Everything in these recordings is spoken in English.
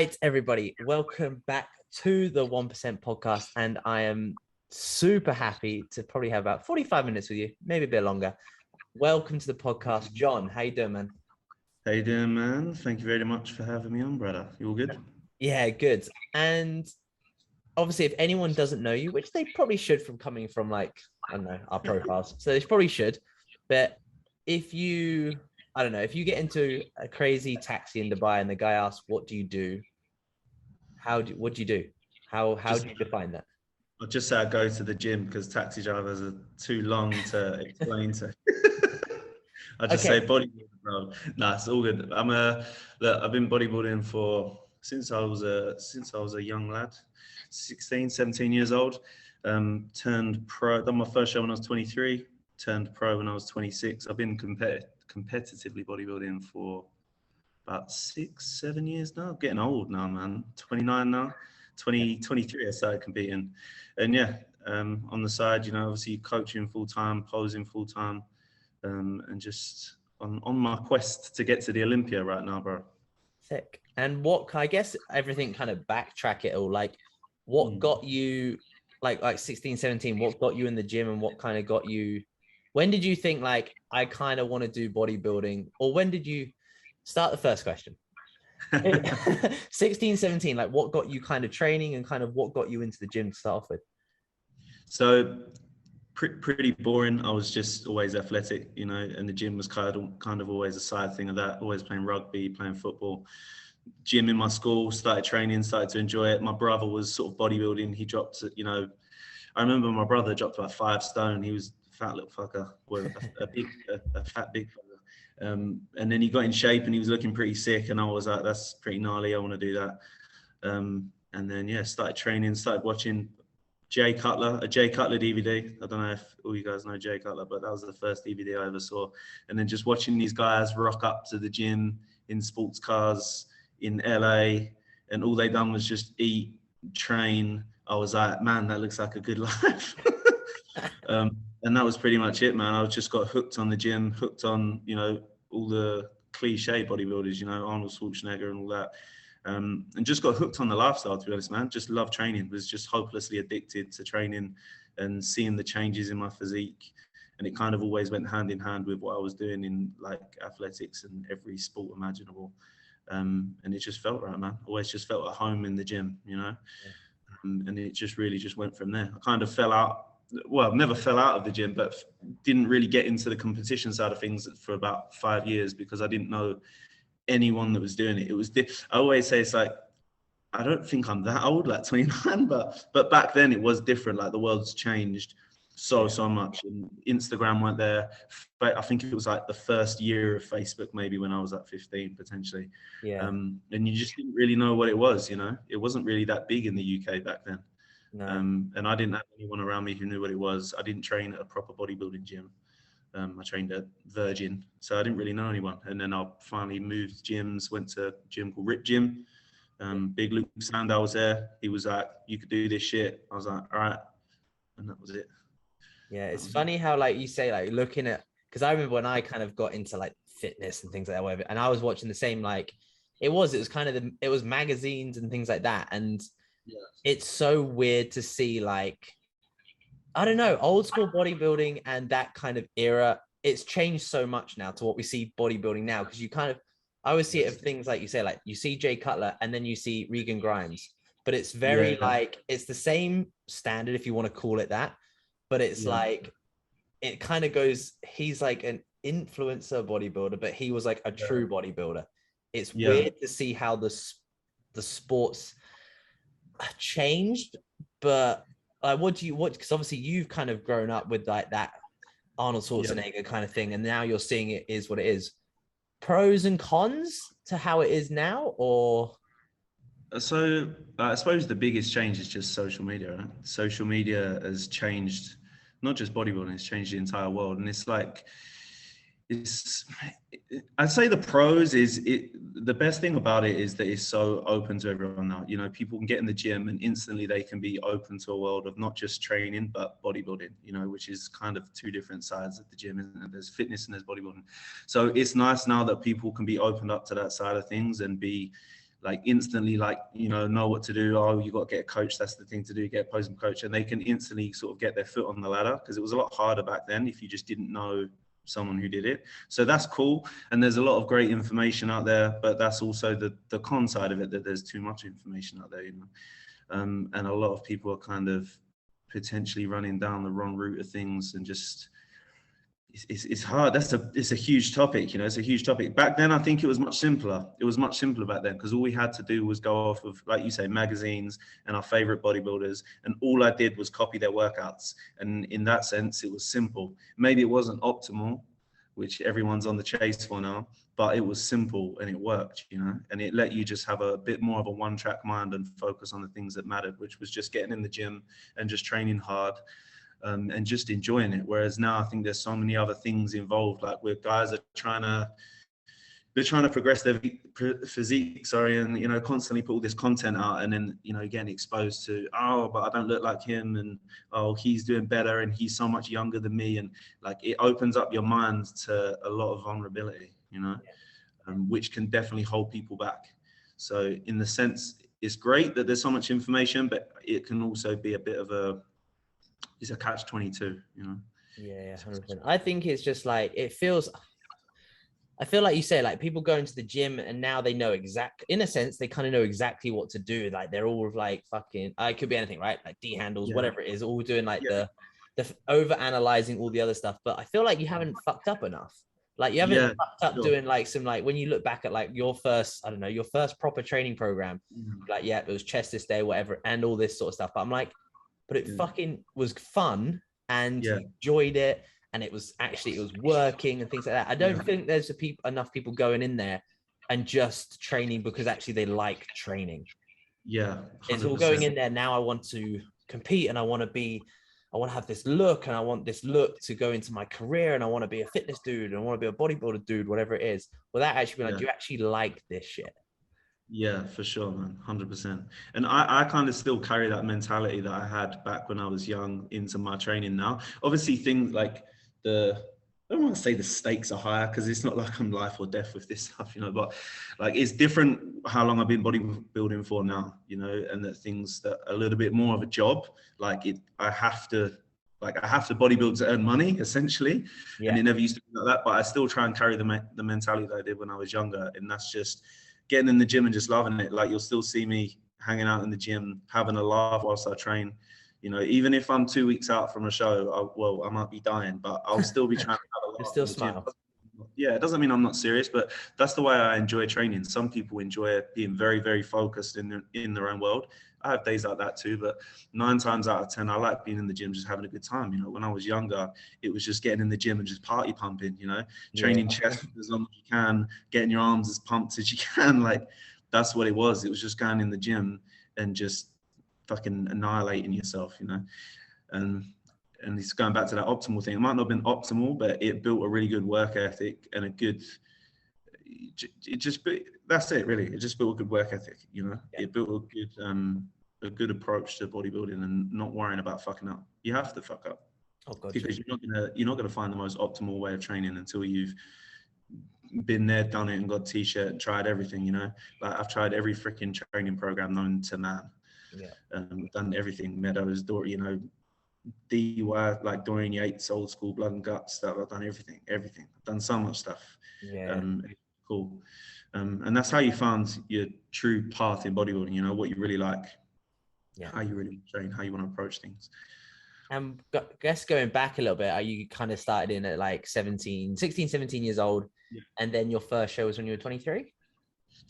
right, everybody, welcome back to the 1% podcast. And I am super happy to probably have about 45 minutes with you, maybe a bit longer. Welcome to the podcast, John. How you doing, man? How you doing, man? Thank you very much for having me on, brother. You all good? Yeah, good. And obviously, if anyone doesn't know you, which they probably should from coming from like, I don't know, our profiles. So they probably should. But if you, I don't know, if you get into a crazy taxi in Dubai and the guy asks, what do you do? What do you do? How do you define that? I'll just say I go to the gym because taxi drivers are too long to explain to. I just say bodybuilding, bro. Nah, it's all good. I've been bodybuilding since I was a young lad, 16, 17 years old. Turned pro. Done my first show when I was 23. Turned pro when I was 26. I've been competitively bodybuilding for about 6-7 years now. I'm getting old now, man. 29 now. 23 I started competing. And yeah, on the side, obviously coaching full-time, posing full-time, and just on my quest to get to the Olympia right now, bro. Sick. And I guess everything kind of backtrack it all, like what got you like 16, 17, what got you in the gym and what kind of got you, when did you think like, I kind of want to do bodybuilding, or when did you start the first question? 16, 17, like what got you kind of training and kind of what got you into the gym to start off with? So pretty boring. I was just always athletic, and the gym was kind of always a side thing of that, always playing rugby, playing football. Gym in my school, started training, started to enjoy it. My brother was sort of bodybuilding. He dropped, I remember my brother dropped about 5 stone. He was a fat little fucker, a fat big fucker. And then he got in shape and he was looking pretty sick, and I was like, that's pretty gnarly, I want to do that. And then started training, started watching a Jay Cutler DVD. I don't know if all you guys know Jay Cutler, but that was the first DVD I ever saw. And then just watching these guys rock up to the gym in sports cars in LA, and all they done was just eat, train. I was like, man, that looks like a good life. And that was pretty much it, man. I just got hooked on the gym, hooked on, all the cliche bodybuilders, Arnold Schwarzenegger and all that. And just got hooked on the lifestyle, to be honest, man. Just loved training, was just hopelessly addicted to training and seeing the changes in my physique. And it kind of always went hand in hand with what I was doing in like athletics and every sport imaginable. And it just felt right, man. Always just felt at home in the gym, Yeah. And it just really just went from there. I kind of fell out. Well, never fell out of the gym, but didn't really get into the competition side of things for about 5 years because I didn't know anyone that was doing it. I always say it's like, I don't think I'm that old, like 29, but back then it was different. Like the world's changed so much, and Instagram went there. But I think it was like the first year of Facebook, maybe when I was like 15 potentially. Yeah. And you just didn't really know what it was, It wasn't really that big in the UK back then. No. And I didn't have anyone around me who knew what it was. I didn't train at a proper bodybuilding gym. I trained at Virgin, so I didn't really know anyone. And then I finally moved gyms, went to a gym called Rip Gym. Big Luke Sandow was there. He was like, you could do this shit. I was like, all right. And that was it. Yeah, it's funny how like you say like looking at, because I remember when I kind of got into like fitness and things like that, whatever, and I was watching the same, like it was kind of it was magazines and things like that. And it's so weird to see like, I don't know, old school bodybuilding and that kind of era. It's changed so much now to what we see bodybuilding now, because I always see it of things like you say, like you see Jay Cutler and then you see Regan Grimes, but it's very like, it's the same standard if you want to call it that, but it's like, it kind of goes, he's like an influencer bodybuilder, but he was like a true bodybuilder. It's weird to see how the sports changed, but because obviously you've kind of grown up with like that Arnold Schwarzenegger kind of thing, and now you're seeing it is what it is. Pros and cons to how it is now, or? So I suppose the biggest change is just social media, right? Social media has changed not just bodybuilding, it's changed the entire world. And it's like, I'd say the pros is the best thing about it is that it's so open to everyone now. People can get in the gym and instantly they can be open to a world of not just training, but bodybuilding, which is kind of 2 different sides of the gym, isn't it? There's fitness and there's bodybuilding. So it's nice now that people can be opened up to that side of things and be like instantly, like, know what to do. Oh, you got to get a coach. That's the thing to do. Get a posing coach. And they can instantly sort of get their foot on the ladder, because it was a lot harder back then if you just didn't know someone who did it. So that's cool. And there's a lot of great information out there, but that's also the con side of it, that there's too much information out there, and a lot of people are kind of potentially running down the wrong route of things, and just, it's hard. It's a huge topic, it's a huge topic. Back then, I think it was much simpler. It was much simpler back then, because all we had to do was go off of, like you say, magazines and our favorite bodybuilders, and all I did was copy their workouts. And in that sense, it was simple. Maybe it wasn't optimal, which everyone's on the chase for now, but it was simple and it worked, and it let you just have a bit more of a one-track mind and focus on the things that mattered, which was just getting in the gym and just training hard. And just enjoying it. Whereas now I think there's so many other things involved, like where guys are trying to progress their physique, and constantly put all this content out, and then getting exposed to, oh, but I don't look like him, and oh, he's doing better and he's so much younger than me, and like it opens up your mind to a lot of vulnerability, which can definitely hold people back. So in the sense, it's great that there's so much information, but it can also be a bit of it's a catch-22, Yeah, 100%. I think it's just like, I feel like you say, like, people go into the gym and now they know in a sense, they kind of know exactly what to do. Like, they're all like fucking, it could be anything, right? Like D handles, whatever it is, all doing like the over analyzing all the other stuff. But I feel like you haven't fucked up enough. Like, you haven't fucked up doing like some, like, when you look back at like your first, I don't know, your first proper training program, like, yeah, it was chest this day, whatever, and all this sort of stuff. But I'm like, but it fucking was fun, and you enjoyed it, and it was working and things like that. I don't think there's enough people going in there and just training because actually they like training. Yeah, 100%. It's all going in there. Now I want to compete, and I want to have this look, and I want this look to go into my career, and I want to be a fitness dude, and I want to be a bodybuilder dude, whatever it is. Without actually being like, do you actually like this shit? Yeah, for sure, man, 100%. And I kind of still carry that mentality that I had back when I was young into my training now. Obviously, things like I don't want to say the stakes are higher, because it's not like I'm life or death with this stuff, but like, it's different how long I've been bodybuilding for now, and that things that are a little bit more of a job. Like I have to bodybuild to earn money, essentially. And it never used to be like that, but I still try and carry the mentality that I did when I was younger. And that's just getting in the gym and just loving it. Like, you'll still see me hanging out in the gym, having a laugh whilst I train. Even if I'm 2 weeks out from a show, I might be dying, but I'll still be trying to have a laugh. Still smile. Yeah, it doesn't mean I'm not serious, but that's the way I enjoy training. Some people enjoy being very, very focused in their own world. I have days like that too, but 9 times out of 10, I like being in the gym, just having a good time. When I was younger, it was just getting in the gym and just party pumping, training chest as long as you can, getting your arms as pumped as you can. Like, that's what it was. It was just going in the gym and just fucking annihilating yourself, and it's going back to that optimal thing. It might not have been optimal, but it built a really good work ethic and that's it, really. It just built a good work ethic, It built a good approach to bodybuilding and not worrying about fucking up. You have to fuck up, because you're not gonna find the most optimal way of training until you've been there, done it, and got a t-shirt and tried everything. Like, I've tried every freaking training program known to man. Done everything, Meadows, Dory, DUI, like Dorian Yates, old school blood and guts stuff. I've done everything. I've done so much stuff. Cool. And that's how you found your true path in bodybuilding, what you really like, how you really train, how you want to approach things. And I guess going back a little bit, you kind of started in at like 16, 17 years old, and then your first show was when you were 23?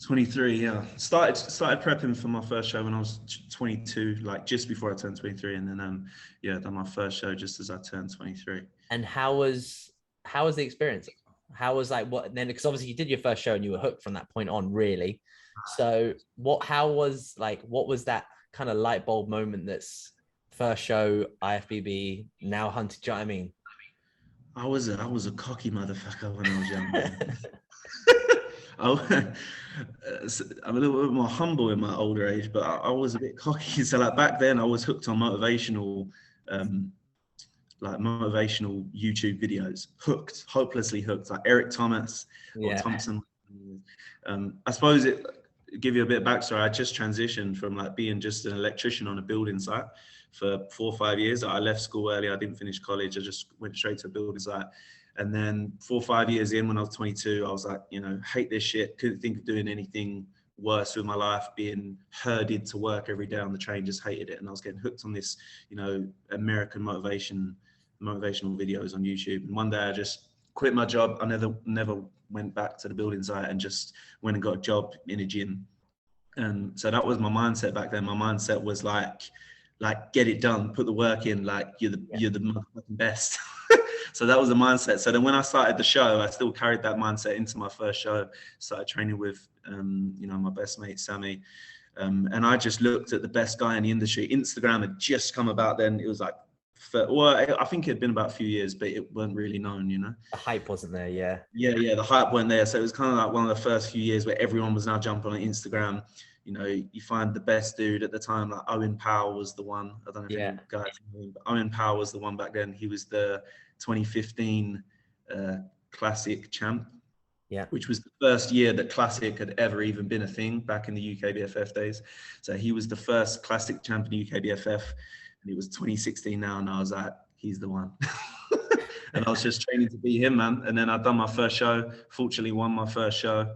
23, yeah. Started prepping for my first show when I was 22, like just before I turned 23, and then done my first show just as I turned 23. And how was the experience? How was, like, what then? Because obviously you did your first show and you were hooked from that point on, really. So what was that kind of light bulb moment? That's first show, IFBB, now hunted. Do you know what I mean? I was a cocky motherfucker when I was young. I'm a little bit more humble in my older age, but I was a bit cocky. So like back then I was hooked on motivational YouTube videos, hopelessly hooked, like Eric Thomas or Thompson. I suppose give you a bit of backstory, I just transitioned from like being just an electrician on a building site for 4 or 5 years. I left school early. I didn't finish college. I just went straight to a building site. And then 4 or 5 years in, when I was 22, I was like, you know, hate this shit. Couldn't think of doing anything worse with my life, being herded to work every day on the train, just hated it. And I was getting hooked on this, you know, American motivational videos on YouTube. And one day I just quit my job. I never went back to the building site and just went and got a job in a gym. And so that was my mindset back then. My mindset was like get it done, put the work in, like you're the motherfucking best. So that was the mindset. So then when I started the show, I still carried that mindset into my first show. Started training with you know, my best mate Sammy, and I just looked at the best guy in the industry. Instagram had just come about then. It was like, I think it had been about a few years, but it weren't really known, you know. The hype wasn't there, yeah. Yeah, the hype weren't there. So it was kind of like one of the first few years where everyone was now jumping on Instagram. You know, you find the best dude at the time, like Owen Powell was the one. I don't know if any guys know him, but Owen Powell was the one back then. He was the 2015 Classic champ, which was the first year that Classic had ever even been a thing back in the UKBFF days. So he was the first Classic champ in UKBFF, and it was 2016 now, and I was like, he's the one. And I was just training to be him, man. And then I'd done my first show, fortunately won my first show.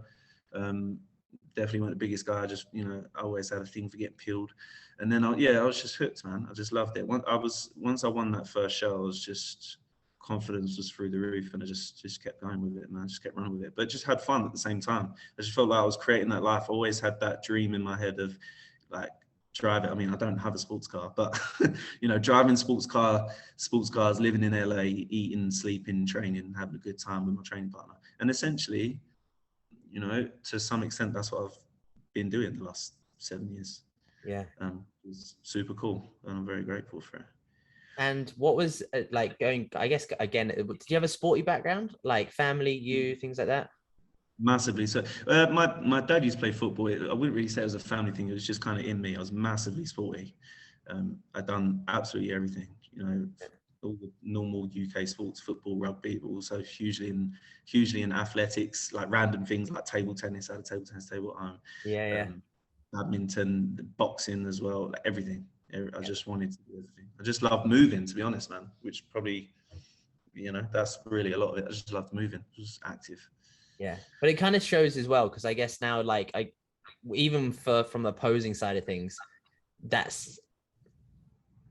Definitely wasn't the biggest guy. I just, you know, I always had a thing for getting peeled. And then I was just hooked, man. I just loved it. Once I won that first show, I was just, confidence was through the roof, and I just kept going with it, and I just kept running with it. But just had fun at the same time. I just felt like I was creating that life. I always had that dream in my head of like driving. I mean, I don't have a sports car, but you know, driving sports cars, living in LA, eating, sleeping, training, having a good time with my training partner. And essentially, you know, to some extent, that's what I've been doing the last 7 years. Yeah. It's super cool, and I'm very grateful for it. And what was like going, I guess, again, did you have a sporty background, like family, things like that? Massively. So my dad used to play football. I wouldn't really say it was a family thing. It was just kind of in me. I was massively sporty. I'd done absolutely everything, you know, all the normal UK sports, football, rugby, but also hugely in athletics, like random things like table tennis. I had a table tennis table at home. Badminton, boxing as well, like everything. I just wanted to do everything. I just love moving, to be honest, man, which probably, you know, that's really a lot of it. I just love moving, just active. Yeah, but it kind of shows as well, because I guess now, like, even from the posing side of things, that's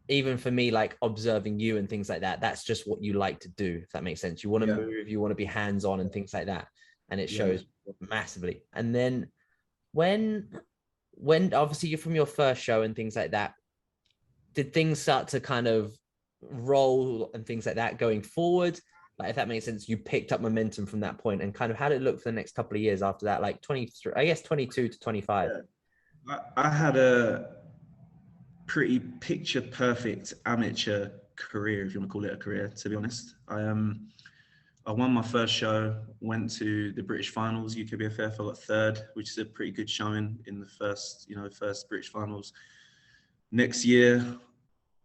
even for me, like observing you and things like that, that's just what you like to do, if that makes sense. You want to move, you want to be hands-on and things like that, and it shows massively. And then when obviously you're from your first show and things like that, did things start to kind of roll and things like that going forward? Like, if that makes sense, you picked up momentum from that point, and kind of how did it look for the next couple of years after that, like 23, I guess 22 to 25? I had a pretty picture perfect amateur career, if you want to call it a career, to be honest. I won my first show, went to the British finals, UKBFF. I got third, which is a pretty good showing in the first British finals. Next year,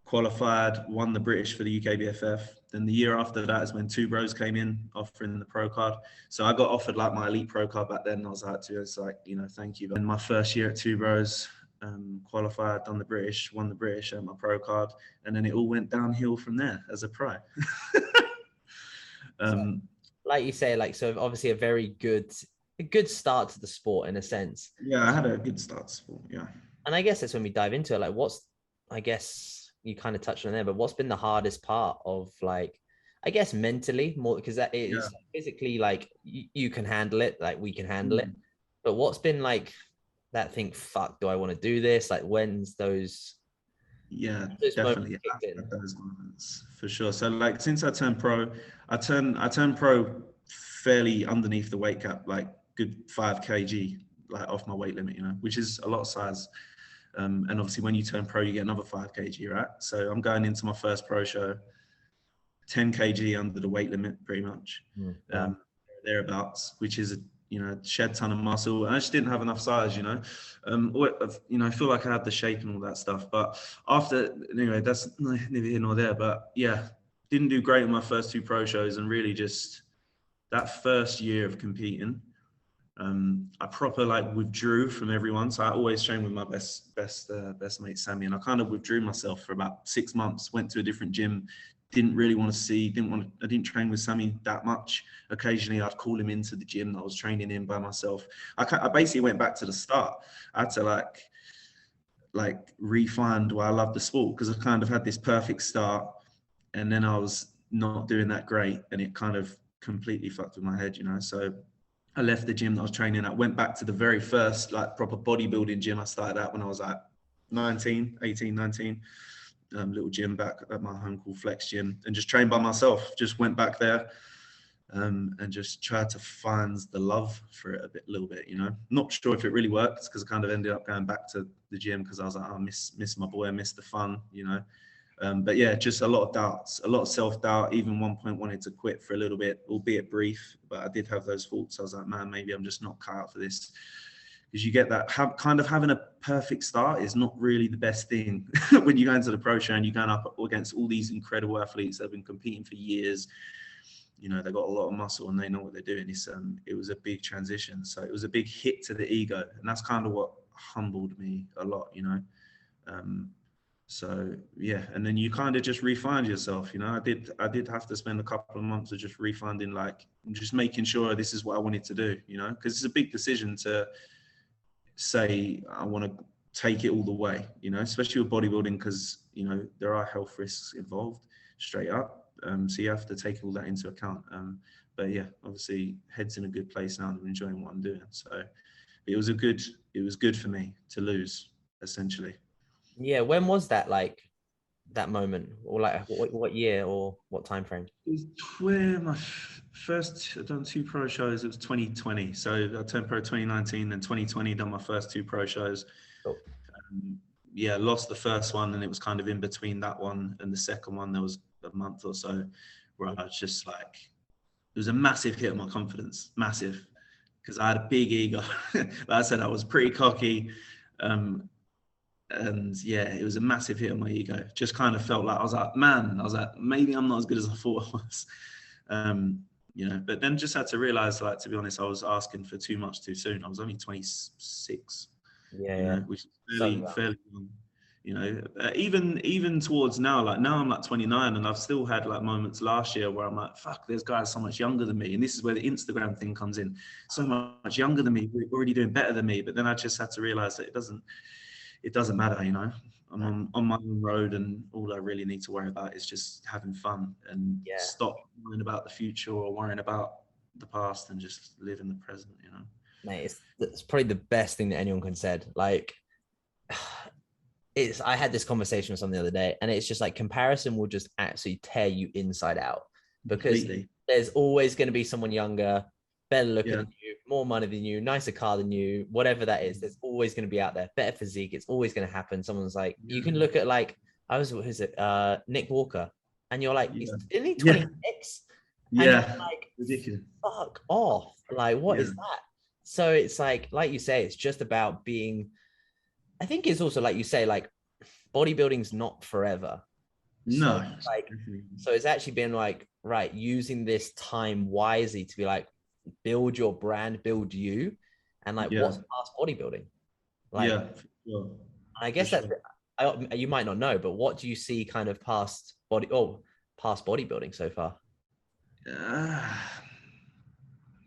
qualified, won the British for the UKBFF. Then the year after that is when Two Bros came in offering the pro card. So I got offered like my elite pro card back then. I was like, you know, thank you. And my first year at Two Bros, qualified, done the British, won the British and my pro card. And then it all went downhill from there as a pro. Like you say, like, so obviously a good start to the sport in a sense. Yeah, I had a good start to sport, yeah. And I guess that's when we dive into it. Like, I guess you kind of touched on there, but what's been the hardest part of, like, I guess mentally more, because that is physically, like, you can handle it, like we can handle it. But what's been like that thing, fuck, do I want to do this? Like, when's those? Yeah, definitely. Those moments for sure. So like, since I turned pro, I turned pro fairly underneath the weight cap, like good 5 kg, like off my weight limit, you know, which is a lot of size. And obviously when you turn pro, you get another 5 kg, right? So I'm going into my first pro show, 10 kg under the weight limit, pretty much, thereabouts, which is shed ton of muscle. And I just didn't have enough size, you know. I feel like I had the shape and all that stuff. But anyway, that's neither here nor there. But yeah, didn't do great in my first 2 pro shows, and really just that first year of competing, I proper like withdrew from everyone. So I always trained with my best mate Sammy, and I kind of withdrew myself for about 6 months. Went to a different gym. Didn't really want to see. I didn't train with Sammy that much. Occasionally, I'd call him into the gym that I was training in by myself. I basically went back to the start. I had to like re-find why I love the sport, because I kind of had this perfect start, and then I was not doing that great, and it kind of completely fucked with my head, you know. So I left the gym that I was training at, went back to the very first like proper bodybuilding gym I started at when I was like 19. Little gym back at my home called Flex Gym, and just trained by myself. Just went back there and just tried to find the love for it a little bit, you know. Not sure if it really worked, because I kind of ended up going back to the gym because I was like, I miss my boy, I miss the fun, you know. But yeah, just a lot of doubts, a lot of self-doubt. Even one point wanted to quit for a little bit, albeit brief, but I did have those thoughts. I was like, man, maybe I'm just not cut out for this. Because you get that kind of having a perfect start is not really the best thing when you go into the pro show and you're going up against all these incredible athletes that have been competing for years. You know, they've got a lot of muscle and they know what they're doing. It was a big transition. So it was a big hit to the ego. And that's kind of what humbled me a lot, you know. So yeah, and then you kind of just refine yourself, you know. I did have to spend a couple of months of just refinding, like just making sure this is what I wanted to do, you know, because it's a big decision to say I want to take it all the way, you know, especially with bodybuilding, because you know there are health risks involved straight up. So you have to take all that into account. But yeah, obviously head's in a good place now and I'm enjoying what I'm doing. So it was good for me to lose, essentially. Yeah, when was that, like that moment, or like what year or what time frame? It was where my first, I've done 2 pro shows. It was 2020. So I turned pro 2019, and 2020 done my first 2 pro shows. Oh. Yeah, lost the first one, and it was kind of in between that one and the second one. There was a month or so where I was just like, it was a massive hit on my confidence, massive, because I had a big ego. Like I said, I was pretty cocky. And yeah, it was a massive hit on my ego. Just kind of felt like I was like, maybe I'm not as good as I thought I was. You know, but then just had to realize, like, to be honest, I was asking for too much too soon. I was only 26, Yeah, you know, which is fairly young, you know. Even towards now, like now I'm like 29, and I've still had like moments last year where I'm like, fuck, there's guys so much younger than me. And this is where the Instagram thing comes in. So much younger than me, already doing better than me. But then I just had to realize that it doesn't matter, you know. I'm on my own road, and all I really need to worry about is just having fun and stop worrying about the future or worrying about the past, and just live in the present, you know. Mate, it's probably the best thing that anyone can said. Like, I had this conversation with someone the other day, and it's just like comparison will just absolutely tear you inside out, because Completely. There's always going to be someone younger, better looking than you, more money than you, nicer car than you, whatever that is. There's always going to be out there, better physique. It's always going to happen. Someone's like, you can look at like, Nick Walker, and you're like, isn't he 26? And you're like, ridiculous. Fuck off. Like, what is that? So it's like you say, it's just about being, I think it's also like you say, like bodybuilding's not forever. No. So it's actually been like, right, using this time wisely to be like, build your brand, build you, and like what's past bodybuilding? Like, I guess that you might not know, but what do you see kind of past bodybuilding so far?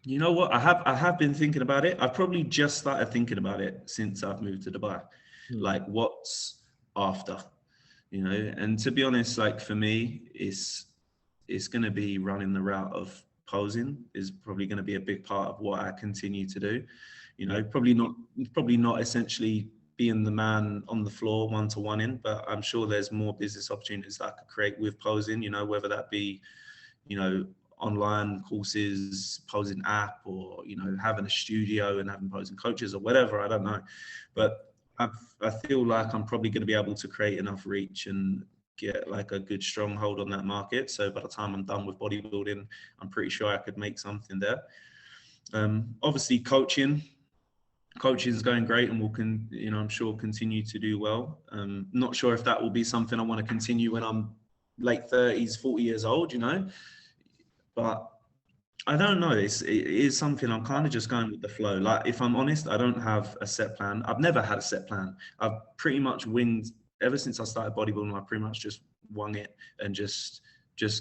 You know what? I have been thinking about it. I've probably just started thinking about it since I've moved to Dubai. Like, what's after, you know? And to be honest, like for me, it's going to be running the route of posing is probably going to be a big part of what I continue to do. You know, probably not essentially being the man on the floor one-to-one in, but I'm sure there's more business opportunities that I could create with posing, you know, whether that be, you know, online courses, posing app, or, you know, having a studio and having posing coaches or whatever, I don't know. But I feel like I'm probably going to be able to create enough reach and get like a good stronghold on that market. So by the time I'm done with bodybuilding, I'm pretty sure I could make something there. Obviously coaching is going great and I'm sure continue to do well. Not sure if that will be something I want to continue when I'm late 30s, 40 years old, you know, but I don't know. It is something I'm kind of just going with the flow. Like, if I'm honest, I don't have a set plan. I've never had a set plan. I've pretty much winged ever since I started bodybuilding. I pretty much just wung it and just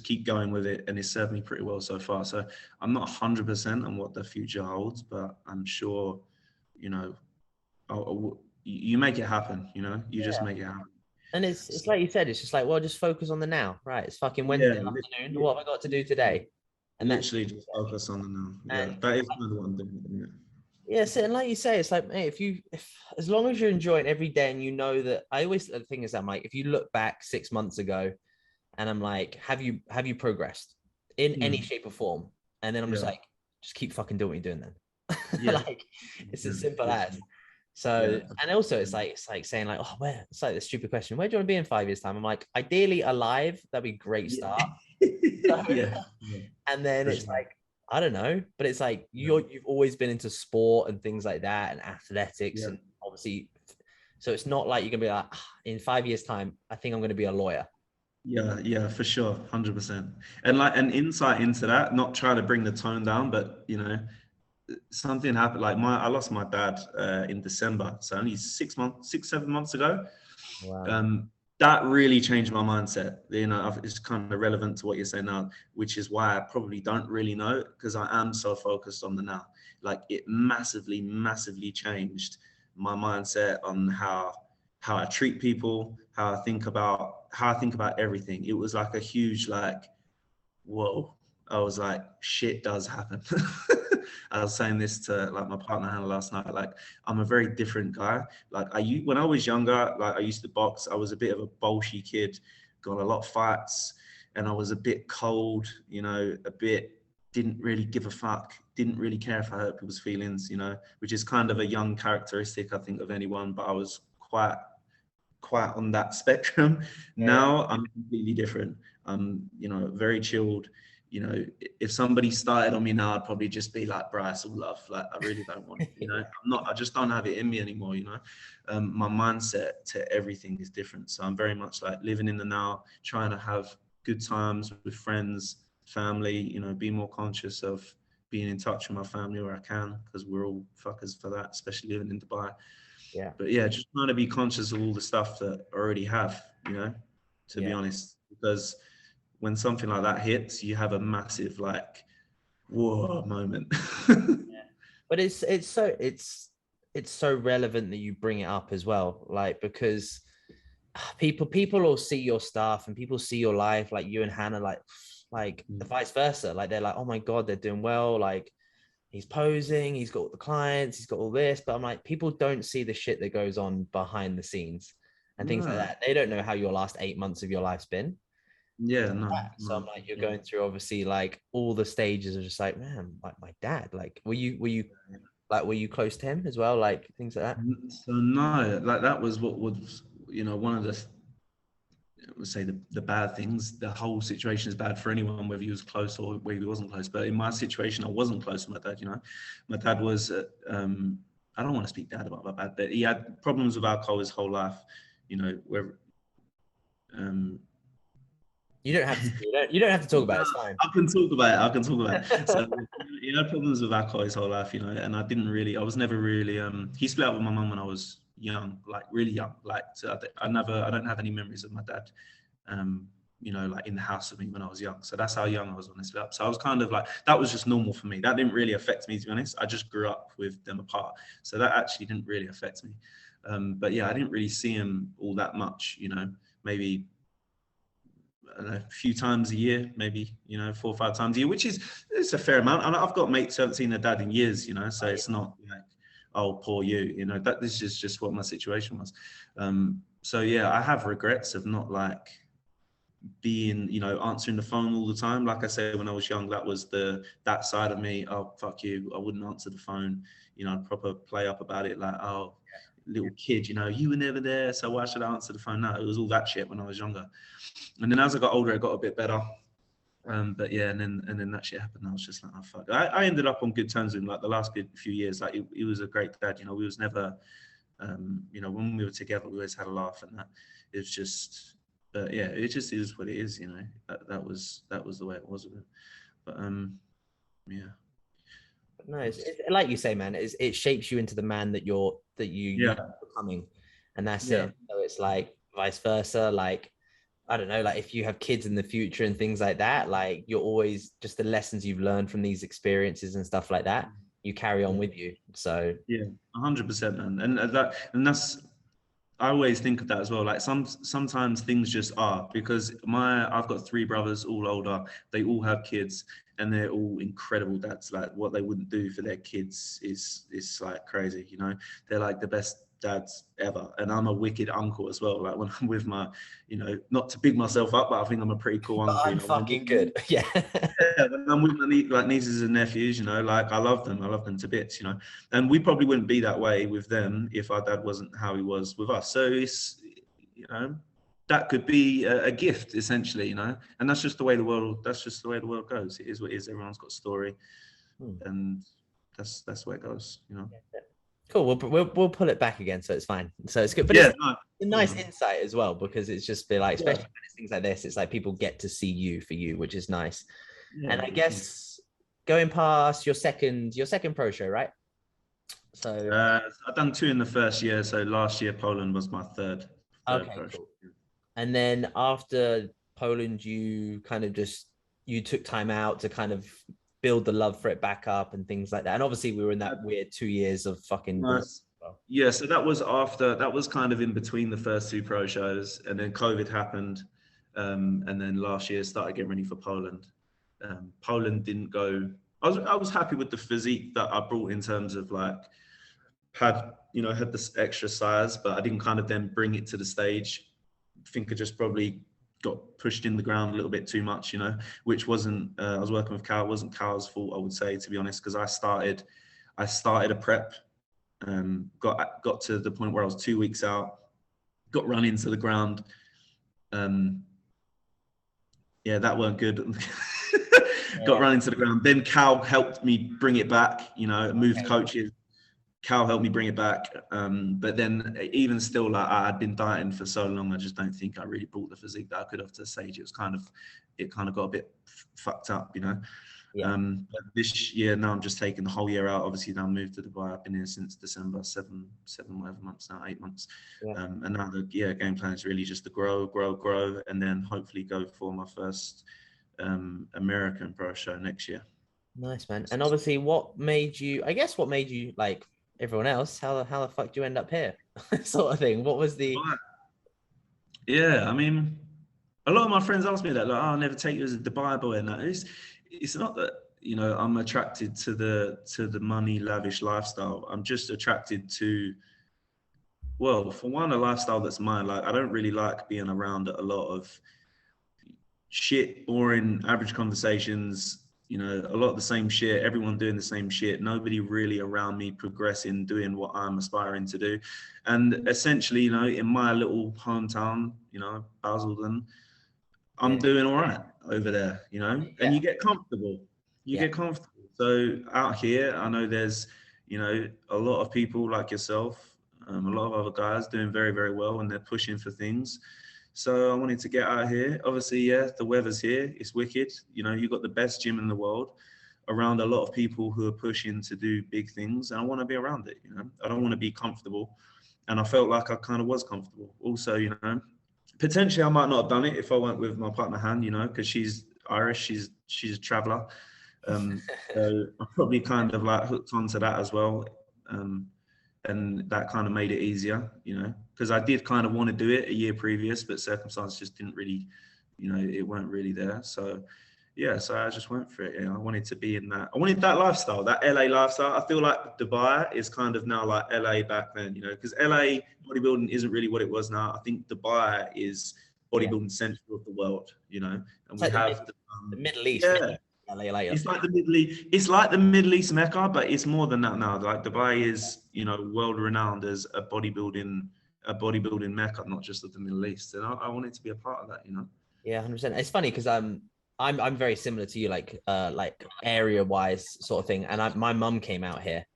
keep going with it, and it's served me pretty well so far. So I'm not 100% on what the future holds, but I'm sure, you know, you make it happen. You know, you just Yeah. make it happen. And it's So, like you said, it's just like, well, just focus on the now, right? It's fucking yeah, Wednesday afternoon. What have I got to do today? And that's literally just focus on the now. Yeah, and that is kind of what I'm doing. yeah, so, and like you say, it's like, hey, if as long as you're enjoying every day and you know that I always the thing is I'm like, if you look back 6 months ago and I'm like, have you progressed in any Mm, shape or form? And then I'm just yeah, like, just keep fucking doing what you're doing then. yeah, Like it's as yeah, simple as. literally. Yeah. So, and also it's like saying like, oh, where it's like the stupid question, where do you want to be in 5 years' time? I'm like, ideally alive, that'd be a great Yeah. start. So, Yeah. Yeah. and then For it's sure. like, I don't know, but it's like Yeah. you've always been into sport and things like that and athletics Yeah. and obviously, so it's not like you're gonna be like, "Ah, in 5 years' time, I think I'm gonna be a lawyer." Yeah. Yeah. For sure. 100%. And like an insight into that, not trying to bring the tone down, but something happened. Like I lost my dad in December, so only 6 months, 7 months ago. Wow. Um, that really changed my mindset. It's kind of relevant to what you're saying now, which is why I probably don't really know, because I am so focused on the now. Like, it massively, massively changed my mindset on how I treat people, how I think about everything. It was like a huge, like, whoa. I was like, shit does happen. I was saying this to like my partner Hannah last night. Like, I'm a very different guy. Like, when I was younger, like, I used to box. I was a bit of a bolshy kid, got a lot of fights, and I was a bit cold. A bit didn't really give a fuck. Didn't really care if I hurt people's feelings. Which is kind of a young characteristic, I think, of anyone. But I was quite on that spectrum. Yeah. Now I'm completely different. I'm, very chilled. If somebody started on me now, I'd probably just be like, Bryce, all love. Like, I really don't want, I just don't have it in me anymore. My mindset to everything is different. So I'm very much like living in the now, trying to have good times with friends, family, be more conscious of being in touch with my family where I can, because we're all fuckers for that, especially living in Dubai. Yeah. But yeah, just trying to be conscious of all the stuff that I already have, to be Yeah. honest, because when something like that hits, you have a massive, like, whoa moment. But it's so relevant that you bring it up as well, like because people will see your stuff and people see your life, like you and Hannah, like the vice versa. Like they're like, oh my god, they're doing well. Like he's posing, he's got all the clients, he's got all this. But I'm like, people don't see the shit that goes on behind the scenes and things like No. that. They don't know how your last 8 months of your life's been. Yeah, no, So I'm no. like, you're going through obviously like all the stages of just like, man, like my dad. Like, were you close to him as well? Like things like that. So no, like, that was what was, one of the, I would say, the bad things. The whole situation is bad for anyone, whether he was close or whether he wasn't close. But in my situation, I wasn't close to my dad. My dad was. I don't want to speak bad about my dad, but he had problems with alcohol his whole life. Where. Um, You don't have to. You don't have to talk about it. It's fine. I can talk about it. I can talk about it. So he had problems with alcohol his whole life, and I didn't really. I was never really. He split up with my mum when I was young, like really young. Like, so I don't have any memories of my dad. Like in the house with me when I was young. So that's how young I was when they split up. So I was kind of like, that was just normal for me. That didn't really affect me, to be honest. I just grew up with them apart. So that actually didn't really affect me. But yeah, I didn't really see him all that much, maybe, I don't know, a few times a year, maybe, 4 or 5 times a year, which it's a fair amount. And I've got mates who haven't seen their dad in years, so it's not like, oh, poor you, that this is just what my situation was. So yeah, I have regrets of not like being, answering the phone all the time. Like I said, when I was young, that was that side of me. Oh, fuck you, I wouldn't answer the phone. I'd proper play up about it, like, oh, little kid, you were never there, so why should I answer the phone now? It was all that shit when I was younger. And then as I got older, it got a bit better. But yeah, and then that shit happened. I was just like, oh fuck. I ended up on good terms with him, like the last few years. Like, he was a great dad. We was never, when we were together, we always had a laugh, and that. It was just, but yeah, it just is what it is. That was the way it was with him. But Yeah. No, it's like you say, man. It shapes you into the man that you're becoming, and that's it. So it's like vice versa. Like I don't know, like if you have kids in the future and things like that, like you're always just the lessons you've learned from these experiences and stuff like that, you carry on with you. So Yeah, 100%, man. And that's, I always think of that as well. Like sometimes things just are, because I've got three brothers, all older. They all have kids, and they're all incredible dads. Like what they wouldn't do for their kids is like crazy. You know, they're like the best dads ever. And I'm a wicked uncle as well. Like when I'm with my, you know, not to big myself up, but I think I'm a pretty cool uncle. I'm fucking good. Yeah. Yeah, when I'm with my like nieces and nephews, you know, like I love them. I love them to bits, you know. And we probably wouldn't be that way with them if our dad wasn't how he was with us. So it's, you know, that could be a gift essentially, you know. And that's just the way the world. That's just the way the world goes. It is what it is. Everyone's got a story, and that's where it goes, you know. Cool. We'll pull it back again, so it's fine. So it's good, but Yeah, it's a nice insight as well, because it's just be like, especially when it's things like this, it's like people get to see you for you, which is nice. And I guess going past your second pro show, right? So I've done 2 in the first year. So last year Poland was my third okay, pro cool. show. And then after Poland, you kind of you took time out to kind of build the love for it back up and things like that. And obviously we were in that weird 2 years of fucking yeah, so that was kind of in between the first 2 pro shows, and then COVID happened, and then last year started getting ready for Poland. Poland didn't go. I was happy with the physique that I brought in terms of like had this extra size, but I didn't kind of then bring it to the stage. I think I just probably got pushed in the ground a little bit too much, you know, which wasn't. I was working with Cal. It wasn't Cal's fault, I would say, to be honest, because I started a prep. Got to the point where I was 2 weeks out, got run into the ground. Yeah, that weren't good. Got run into the ground. Then Cal helped me bring it back, you know, moved coaches. Cal helped me bring it back. But then even still, like I had been dieting for so long, I just don't think I really brought the physique that I could have to the stage. It kind of got a bit fucked up, you know. Yeah. But this year now I'm just taking the whole year out. Obviously now I moved to Dubai. I've been here since December, seven whatever months now, 8 months. Yeah. And now the game plan is really just to grow, and then hopefully go for my first American pro show next year. Nice, man. And obviously what made you like everyone else, how the fuck do you end up here? Sort of thing. What was the Yeah, I mean, a lot of my friends ask me that, like, oh, I'll never take you as a Dubai boy, and that. It's not that, you know, I'm attracted to the money lavish lifestyle. I'm just attracted to, well, for one, a lifestyle that's mine. Like, I don't really like being around a lot of shit, boring, average conversations. You know, a lot of the same shit, everyone doing the same shit, nobody really around me progressing, doing what I'm aspiring to do. And essentially, you know, in my little hometown, you know, Basildon, I'm doing all right over there, you know, and you get comfortable. Get comfortable. So out here, I know there's, you know, a lot of people like yourself, a lot of other guys doing very, very well, and they're pushing for things. So I wanted to get out here. Obviously, yeah, the weather's here. It's wicked. You know, you've got the best gym in the world around a lot of people who are pushing to do big things. And I want to be around it, you know. I don't want to be comfortable. And I felt like I kind of was comfortable. Also, you know, potentially I might not have done it if I went with my partner, Han, you know, because she's Irish. She's a traveler. So I probably kind of like hooked onto that as well. And that kind of made it easier, you know, because I did kind of want to do it a year previous, but circumstances just didn't really, you know, it weren't really there. So, yeah, so I just went for it. You know, I wanted to be in that. I wanted that lifestyle, that LA lifestyle. I feel like Dubai is kind of now like LA back then, you know, because LA bodybuilding isn't really what it was now. I think Dubai is bodybuilding central of the world, you know, and we have the Middle East. Yeah. It's like the Middle East. It's like the Middle East Mecca, but it's more than that now. Like Dubai is, you know, world renowned as a bodybuilding Mecca, not just of the Middle East. And I wanted to be a part of that, you know. Yeah, 100%. It's funny because I'm very similar to you, like area wise sort of thing. And my mum came out here,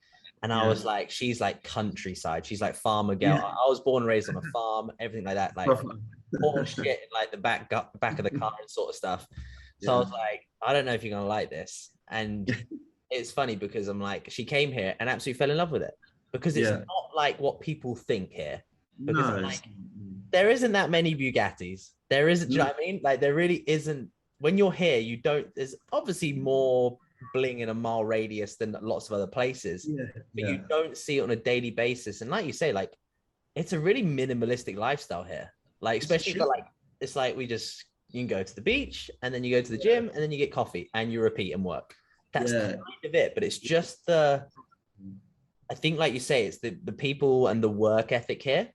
and I was like, she's like countryside. She's like farmer girl. Yeah. I was born and raised on a farm, everything like that. Like all shit in like the back of the car and sort of stuff. So I was like, I don't know if you're gonna like this. And it's funny because I'm like, she came here and absolutely fell in love with it because it's Yeah. not like what people think here. Because I'm No. like, there isn't that many Bugattis. There isn't, do you know No. what I mean? Like, there really isn't. When you're here, you don't, there's obviously more bling in a mile radius than lots of other places, Yeah. but Yeah. you don't see it on a daily basis. And like you say, like, it's a really minimalistic lifestyle here. Like, It's especially for chill. like, it's like you can go to the beach and then you go to the gym and then you get coffee and you repeat and work. That's Yeah. kind of it. But it's just I think, like you say, it's the people and the work ethic here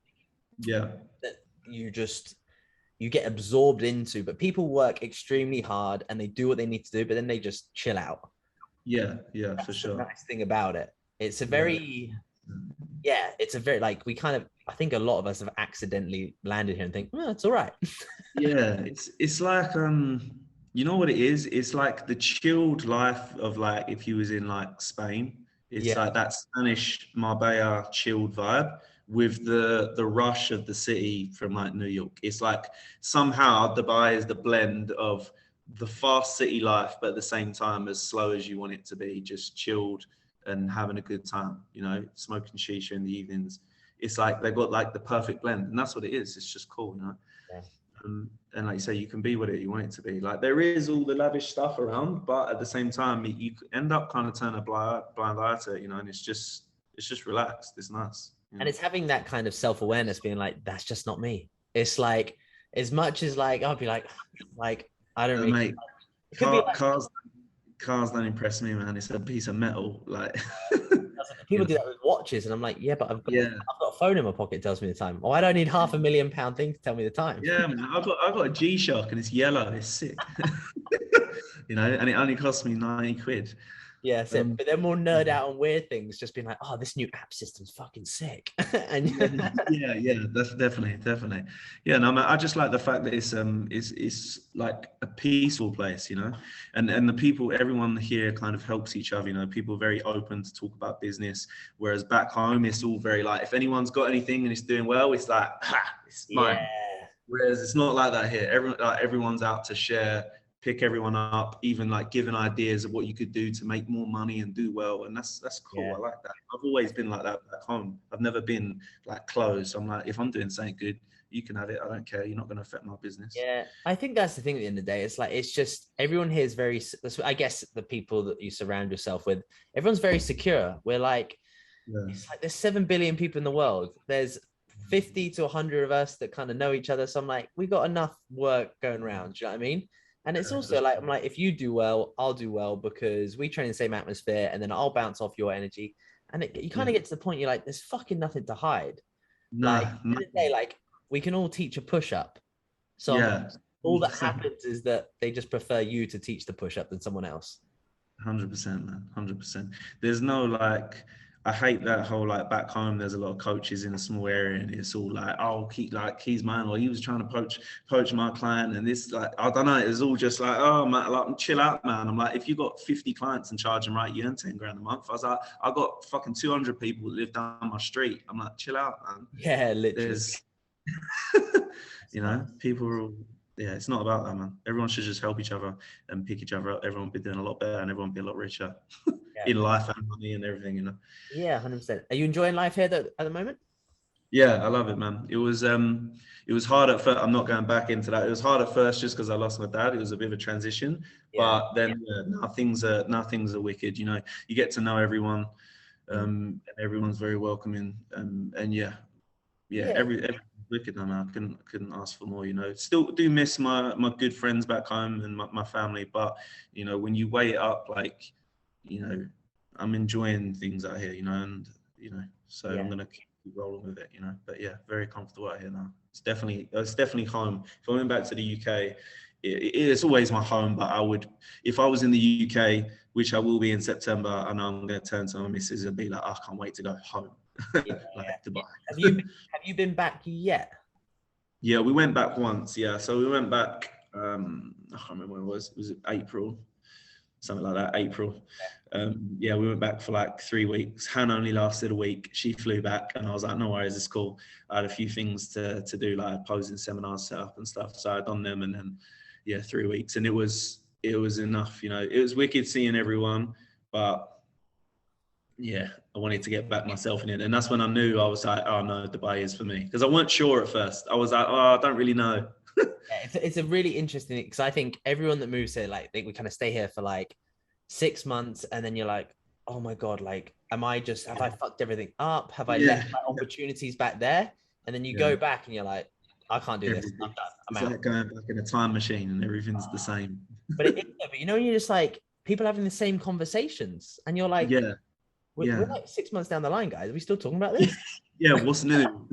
Yeah. that you get absorbed into. But people work extremely hard and they do what they need to do, but then they just chill out. Yeah. Yeah. For That's the sure. nice thing about it. It's a Yeah. very it's a very like we kind of I think a lot of us have accidentally landed here and think, well, it's all right. Yeah. It's like you know what it is? It's like the chilled life of like if you was in like Spain. It's Yeah. like that Spanish Marbella chilled vibe with the rush of the city from like New York. It's like somehow Dubai is the blend of the fast city life, but at the same time as slow as you want it to be, just chilled and having a good time, you know, smoking shisha in the evenings. It's like they've got like the perfect blend, and that's what it is. It's just cool, you know. Yeah. And like you say, you can be what you want it to be. Like there is all the lavish stuff around, but at the same time, you end up kind of turning a blind eye to it, you know. And it's just relaxed. It's nice. You know? And it's having that kind of self-awareness, being like, that's just not me. It's like as much as like I'll be like I don't really Mate, it could be like cars don't impress me, man. It's a piece of metal. Like people you do know? that with watches, and I'm like, yeah, but Yeah. I've got a phone in my pocket that tells me the time. Oh, I don't need £500,000 thing to tell me the time. Yeah, man. I got a G-Shock and it's yellow. It's sick. You know, and it only cost me 90 quid. Yeah, that's it. But then we'll nerd out on weird things, just being like, oh, this new app system's fucking sick. And yeah, that's definitely. Yeah, no, I just like the fact that it's like a peaceful place, you know, and the people, everyone here kind of helps each other, you know. People are very open to talk about business, whereas back home it's all very like, if anyone's got anything and it's doing well, it's like, ha, it's mine. yeah, Whereas it's not like that here. Everyone's out to share, pick everyone up, even like giving ideas of what you could do to make more money and do well. And that's cool. yeah. I like that. I've always been like that back home. I've never been like closed. I'm like, if I'm doing something good, you can have it. I don't care. You're not going to affect my business. Yeah, I think that's the thing at the end of the day. It's like, it's just everyone here is very, I guess the people that you surround yourself with, everyone's very secure. We're like, it's like there's 7 billion people in the world. There's 50 to 100 of us that kind of know each other. So I'm like, we got enough work going around. Do you know what I mean? And it's also like, I'm like, if you do well, I'll do well because we train in the same atmosphere and then I'll bounce off your energy. And you kind of get to the point you're like, there's fucking nothing to hide. Like, at the end of the day, like, we can all teach a push-up. So Yeah. all that happens is that they just prefer you to teach the push-up than someone else. 100%, man. 100%. There's no like, I hate that whole like back home. There's a lot of coaches in a small area, and it's all like, oh, he's mine, or he was trying to poach my client, and this like I don't know. It's all just like, oh man, like chill out, man. I'm like, if you got 50 clients and charge them right, you earn 10 grand a month. I was like, I got fucking 200 people that live down my street. I'm like, chill out, man. Yeah, literally. There's, you know, people are all. Yeah, it's not about that, man. Everyone should just help each other and pick each other up. Everyone would be doing a lot better, and everyone would be a lot richer in life and money and everything, you know. Yeah, 100%. Are you enjoying life here at the moment? Yeah, I love it, man. It was hard at first. I'm not going back into that. It was hard at first just because I lost my dad. It was a bit of a transition, but then now things are wicked. You know, you get to know everyone, and everyone's very welcoming, and everything's wicked now, man. Couldn't ask for more. You know, still do miss my good friends back home and my family, but you know, when you weigh it up, like, you know, I'm enjoying things out here, you know, and you know, so I'm gonna keep rolling with it, you know. But yeah, very comfortable out here now. It's definitely home. If I went back to the UK, it's always my home. But I would, if I was in the UK, which I will be in September, I know I'm gonna turn to my missus and be like, I can't wait to go home. Like Dubai. Have you been back yet? Yeah, we went back once. Yeah, so we went back. I can't remember when it was. Was it April? Something like that, April. Yeah, we went back for like 3 weeks. Han only lasted a week. She flew back, and I was like, no worries, it's cool. I had a few things to do, like posing seminars set up and stuff. So I'd done them, and then 3 weeks, and it was it was enough, you know. It was wicked seeing everyone, but yeah, I wanted to get back myself in it. And that's when I knew, I was like, oh no, Dubai is for me. Because I weren't sure at first. I was like, oh, I don't really know. Yeah, it's a really interesting, because I think everyone that moves here, like we kind of stay here for like 6 months, and then you're like, oh my God, like, have I fucked everything up? Have I left my opportunities back there? And then you go back and you're like, I can't do this. I'm done. I'm it's out. like going back in a time machine and everything's the same. But you know, you're just like, people having the same conversations, and you're like, we're like 6 months down the line, guys. Are we still talking about this? Yeah, what's new?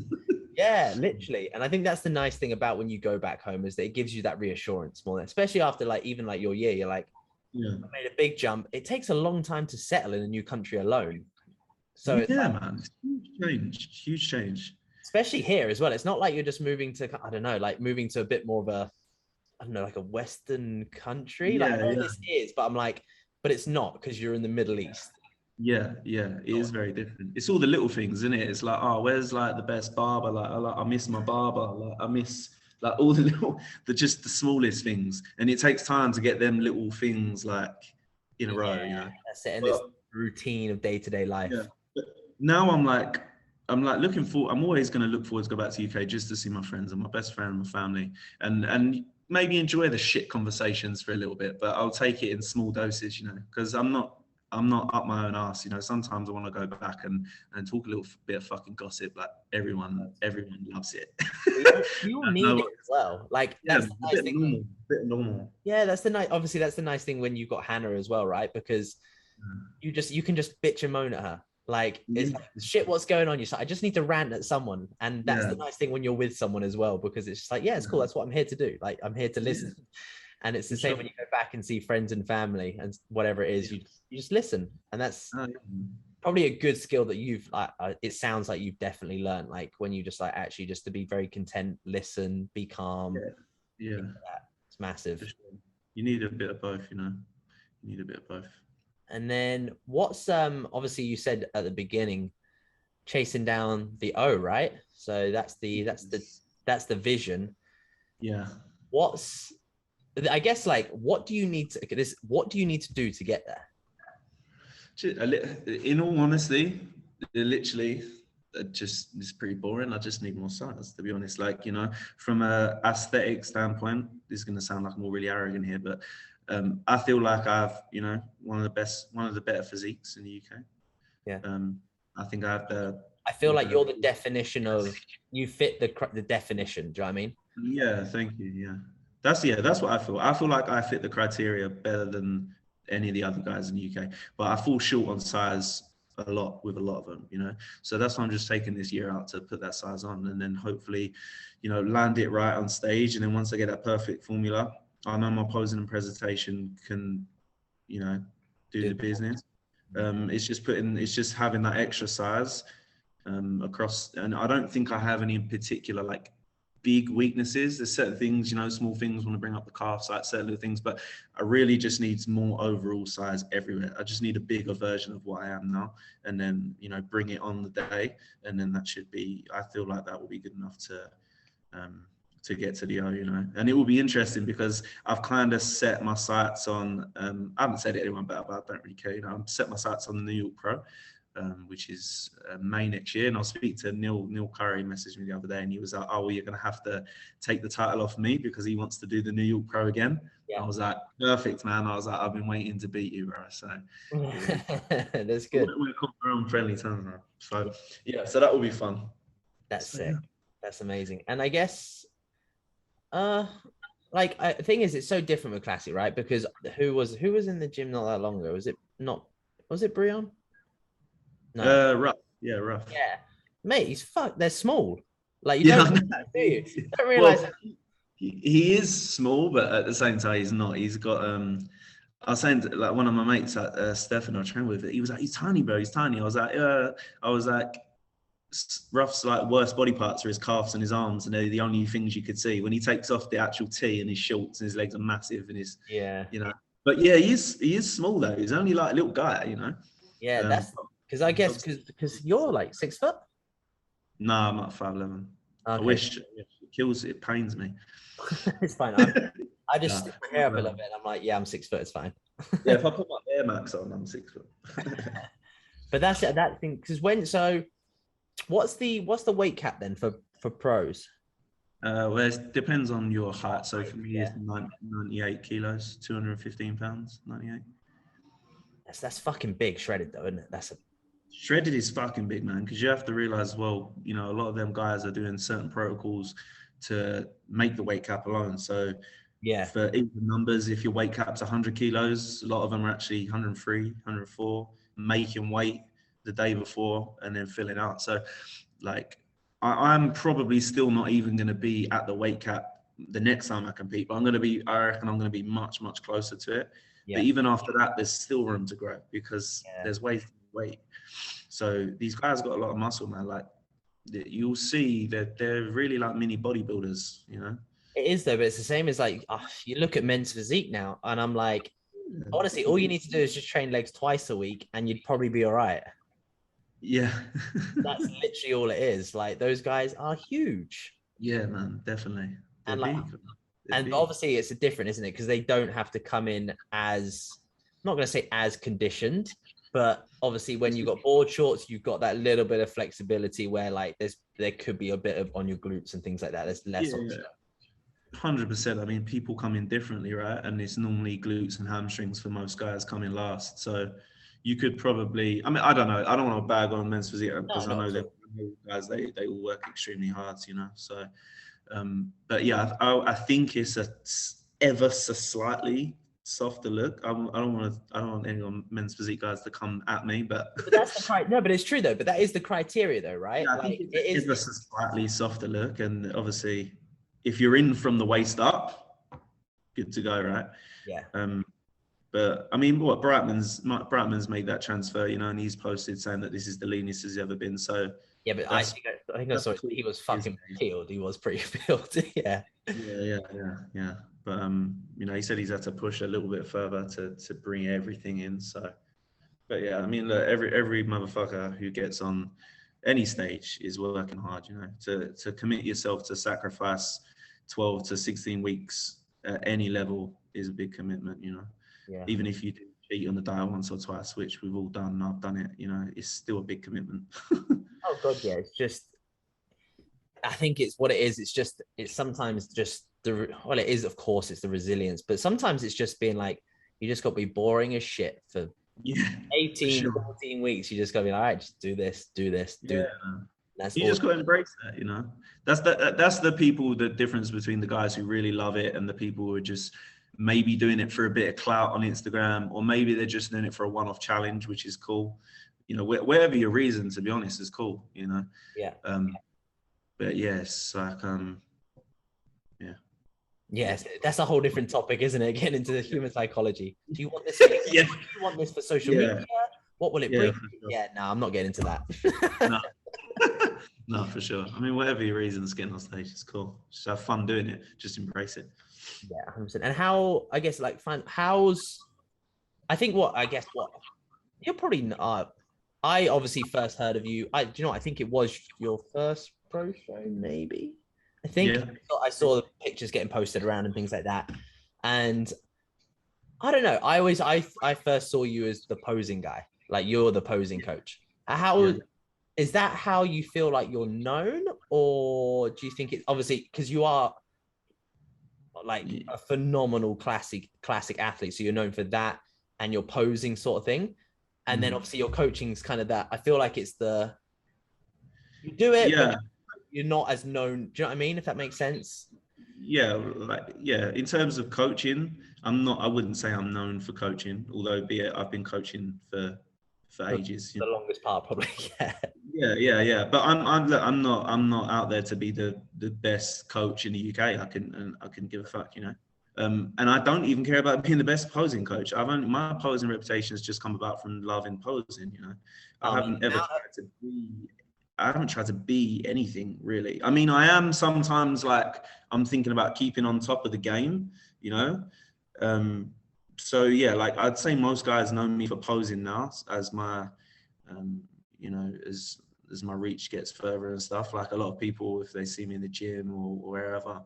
Yeah, literally. And I think that's the nice thing about when you go back home, is that it gives you that reassurance more, especially after like even like your year. You're like, I made a big jump. It takes a long time to settle in a new country alone. So it's man, it's huge change. Especially here as well. It's not like you're just moving to, I don't know, like moving to a bit more of a, I don't know, like a Western country. Like I know this is, but I'm like, but it's not, because you're in the Middle East. Yeah, it is very different. It's all the little things, isn't it? It's like, oh, where's like the best barber? Like, I miss my barber. Like, I miss like all the little, just the smallest things, and it takes time to get them little things like in a row. You know, that's it. And this routine of day-to-day life. Yeah. But now I'm like looking forward. I'm always going to look forward to go back to UK just to see my friends and my best friend and my family, and maybe enjoy the shit conversations for a little bit. But I'll take it in small doses, you know, because I'm not up my own ass, you know. Sometimes I want to go back and talk a little bit of fucking gossip. Like everyone loves it. You need it as well. Like that's the nice thing. Bit normal. Yeah, that's the nice. Obviously, that's the nice thing when you've got Hannah as well, right? Because you can just bitch and moan at her. Like, it's like, shit, what's going on? You're like, I just need to rant at someone, and that's the nice thing when you're with someone as well, because it's just like, yeah, it's cool. That's what I'm here to do. Like, I'm here to listen. And it's the same when you go back and see friends and family and whatever it is, you just listen. And that's probably a good skill that you've, it sounds like you've definitely learned, like when you just like actually just to be very content, listen, be calm. Yeah. It's massive. Sure. You need a bit of both, you know, you need a bit of both. And then what's, obviously you said at the beginning, chasing down the O, right? So that's the vision. Yeah. I guess, like, what do you need to do to get there? In all honesty, literally, it's pretty boring. I just need more size, to be honest. Like, you know, from a aesthetic standpoint, this is going to sound like I'm all really arrogant here, but I feel like I have, you know, one of the better physiques in the UK. Yeah. I think I have I feel like you're the definition of, you fit the definition. Do you know what I mean? Yeah. Thank you. Yeah. That's what I feel. I feel like I fit the criteria better than any of the other guys in the UK, but I fall short on size a lot with a lot of them, you know. So that's why I'm just taking this year out to put that size on, and then hopefully, you know, land it right on stage. And then once I get that perfect formula, I know my posing and presentation can, you know, do the business. It's just having that extra size across, and I don't think I have any in particular like big weaknesses. There's certain things, you know, small things, want to bring up the calf, like certain little things, but I really just need more overall size everywhere. I just need a bigger version of what I am now, and then, you know, bring it on the day, and then that should be, I feel like that will be good enough to get to the O, you know. And it will be interesting because I've kind of set my sights on, I haven't said it to anyone, but I don't really care, you know, I've set my sights on the New York Pro, which is May next year. And I'll speak to Neil Curry, messaged me the other day, and he was like, oh, well, you're going to have to take the title off me because he wants to do the New York Pro again. Yeah. I was like, perfect, man. I was like, I've been waiting to beat you, bro. So that's good. We're on friendly terms now. So yeah, so that will be fun. That's sick. Yeah. That's amazing. And I guess, the thing is, it's so different with Classic, right? Because who was in the gym not that long ago? Was it Breon? No. Rough. Yeah, Rough. Yeah. Mate, he's they're small. Like, you don't realize that. He is small, but at the same time, he's not. He's got, I was saying to, like, one of my mates, Stefan, I trained with, he was like, he's tiny, bro. He's tiny. I was like, Rough's like worst body parts are his calves and his arms, and they're the only things you could see. When he takes off the actual tee and his shorts and his legs are massive and his, you know. But yeah, he is small though. He's only like a little guy, you know. Yeah, that's because I guess because you're like 6 foot. No, I'm at 5'11". Okay. I wish. It pains me. It's fine. I just Yeah. stick my hair up a little bit. And I'm like, yeah, I'm 6 foot. It's fine. Yeah, if I put my Air Max on, I'm 6 foot. But that's it. That thing. Because what's the weight cap then for pros? Well, it depends on your height. So for me, Yeah. it's 98 kilos, 215 pounds, 98. That's fucking big shredded though, isn't it? That's a Shredded is fucking big, man, because you have to realize, well, you know, a lot of them guys are doing certain protocols to make the weight cap alone. So yeah. for even numbers, if your weight cap's 100 kilos, a lot of them are actually 103, 104, making weight the day before and then filling out. So like, I'm probably still not even going to be at the weight cap the next time I compete, but I reckon I'm going to be much, much closer to it. Yeah. But even after that, there's still room to grow because Yeah. there's ways to weight. So these guys got a lot of muscle, man. Like you'll see that they're really like mini bodybuilders, you know? It is though, but it's the same as like you look at men's physique now, and I'm like, honestly, all you need to do is just train legs twice a week, and you'd probably be all right. Yeah. That's literally all it is. Like those guys are huge. Yeah, man, definitely. They're And like, big. They're and big. obviously it's a different, isn't it? Because they don't have to come in as, I'm not going to say as conditioned, but obviously when you've got board shorts, you've got that little bit of flexibility where like there could be a bit of on your glutes and things like that. There's less option. 100%. I mean, people come in differently, right? And it's normally glutes and hamstrings for most guys coming last. So you could probably, I mean, I don't know. I don't want to bag on men's physique because I know that guys, they all work extremely hard, you know? So, but yeah, I think it's ever so slightly softer look. I don't want any of men's physique guys to come at me, but that's the no, but it's true though. But that is the criteria though, right? yeah, I think it is a slightly softer look, and obviously, if you're in from the waist up, good to go, right? Yeah. But I mean, what Brightman's made that transfer, you know, and he's posted saying that this is the leanest he's ever been. So yeah, but I think I saw it. He was fucking peeled. He was pretty peeled. Yeah. Yeah. But you know, he said he's had to push a little bit further to bring everything in. So, but yeah, I mean, look, every motherfucker who gets on any stage is working hard, you know, to commit yourself to sacrifice 12 to 16 weeks at any level is a big commitment, you know. Yeah. Even if you do cheat on the diet once or twice, which we've all done, and I've done it, you know, it's still a big commitment. Oh god, yeah. It's just, I think it's what it is. It's sometimes just it is, of course, it's the resilience, but sometimes it's just being like, you just got to be boring as shit for 18, 14 weeks. You just got to be like, all right, just do this. That's you just got to embrace that, you know. That's the people, the difference between the guys who really love it and the people who are just maybe doing it for a bit of clout on Instagram, or maybe they're just doing it for a one-off challenge, which is cool. You know, whatever your reason, to be honest, is cool, you know. Yeah. But yes, like yeah. Yes, that's a whole different topic, isn't it? Getting into the human psychology. Do you want this? Yeah. Do you want this for social media? What will it bring? Sure. Yeah, no, I'm not getting into that. No. No, for sure. I mean, whatever your reasons, getting on stage is cool. Just have fun doing it. Just embrace it. Yeah, 100%. And how, I guess, like, you're probably, I obviously first heard of you. Do you know what? I think it was your first pro show, maybe. I think I saw the pictures getting posted around and things like that. And I don't know. I first saw you as the posing guy. Like, you're the posing coach. Is that how you feel like you're known? Or do you think it's obviously because you are like a phenomenal classic athlete, so you're known for that and your posing sort of thing, and then obviously your coaching's kind of that. I feel like it's you do it, but you're not as known. Do you know what I mean? If that makes sense. Yeah, in terms of coaching, I wouldn't say I'm known for coaching, although I've been coaching for ages. The longest part, probably. Yeah. But I'm not out there to be the best coach in the UK. I can give a fuck, you know. And I don't even care about being the best posing coach. My posing reputation has just come about from loving posing, you know. I haven't tried to be anything really. I mean, I am sometimes like, I'm thinking about keeping on top of the game, you know. So yeah, like I'd say most guys know me for posing now as my, you know, as my reach gets further and stuff. Like a lot of people, if they see me in the gym or wherever,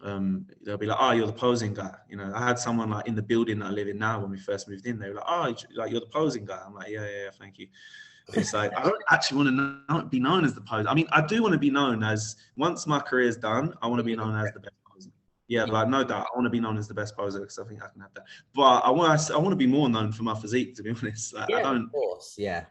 they'll be like, oh, you're the posing guy. You know, I had someone like in the building that I live in now when we first moved in, they were like, oh, like you're the posing guy. I'm like, yeah, thank you. It's like, I don't actually want to be known as the poser. I mean, I do want to be known as, once my career's done, I want to be known as the best poser. Yeah, like no doubt, I want to be known as the best poser because I think I can have that. But I want to be more known for my physique, to be honest. Like, yeah, I don't. Of course, yeah.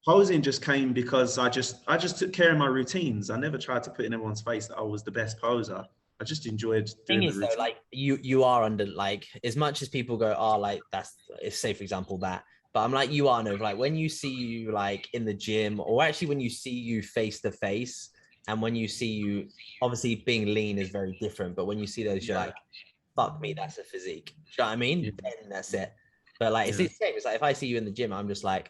Posing just came because I just took care of my routines. I never tried to put in everyone's face that I was the best poser. I just enjoyed doing the routine. Though, like you are under, like, as much as people go, oh, like that's, if say for example that, but I'm like, you are no, like when you see you like in the gym, or actually when you see you face to face, and when you see you, obviously being lean is very different, but when you see those, you're like, fuck me, that's a physique. Do you know what I mean? Yeah. Then that's it. But like it's the same. It's like if I see you in the gym, I'm just like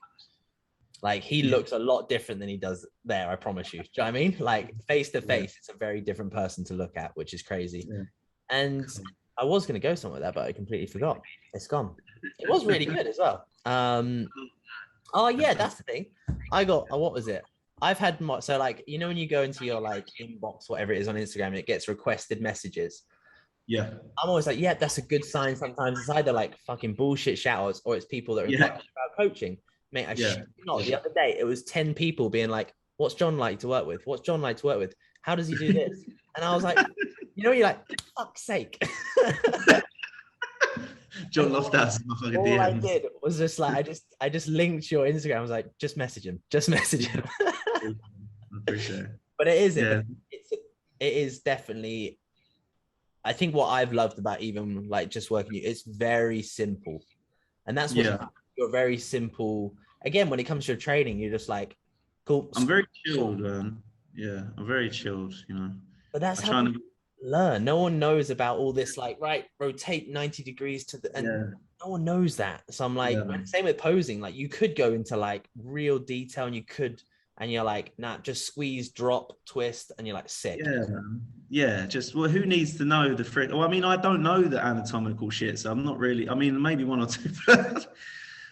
he looks a lot different than he does there, I promise you. Do you know what I mean? Like face to face, it's a very different person to look at, which is crazy. Yeah. And I was going to go somewhere there, but I completely forgot. It's gone. It was really good as well. Oh yeah, that's the thing. I got, what was it? I've had more, so like, you know, when you go into your like inbox, whatever it is on Instagram, and it gets requested messages. Yeah. I'm always like, yeah, that's a good sign. Sometimes it's either like fucking bullshit shout-outs, or it's people that are about coaching. Mate, the other day, it was 10 people being like, what's Jon like to work with? What's Jon like to work with? How does he do this? And I was like, you know, you're like, fuck's sake. Jon Lofthouse is my fucking DMs. All I did was just like, I just linked your Instagram. I was like, just message him. I appreciate it. But it is, it is definitely, I think what I've loved about even like just working, it's very simple. And that's what you're very simple. Again, when it comes to your training, you're just like, cool. I'm very chilled, man. Yeah, I'm very chilled, you know. But that's how you learn. No one knows about all this, like, right, rotate 90 degrees to the, and no one knows that. So I'm like, same with posing, like you could go into like real detail, and you could, and you're like, nah, just squeeze, drop, twist, and you're like, sick. Yeah, man. Yeah, just, well, who needs to know the frick? Well, I mean, I don't know the anatomical shit, so I'm not really, I mean, maybe one or two.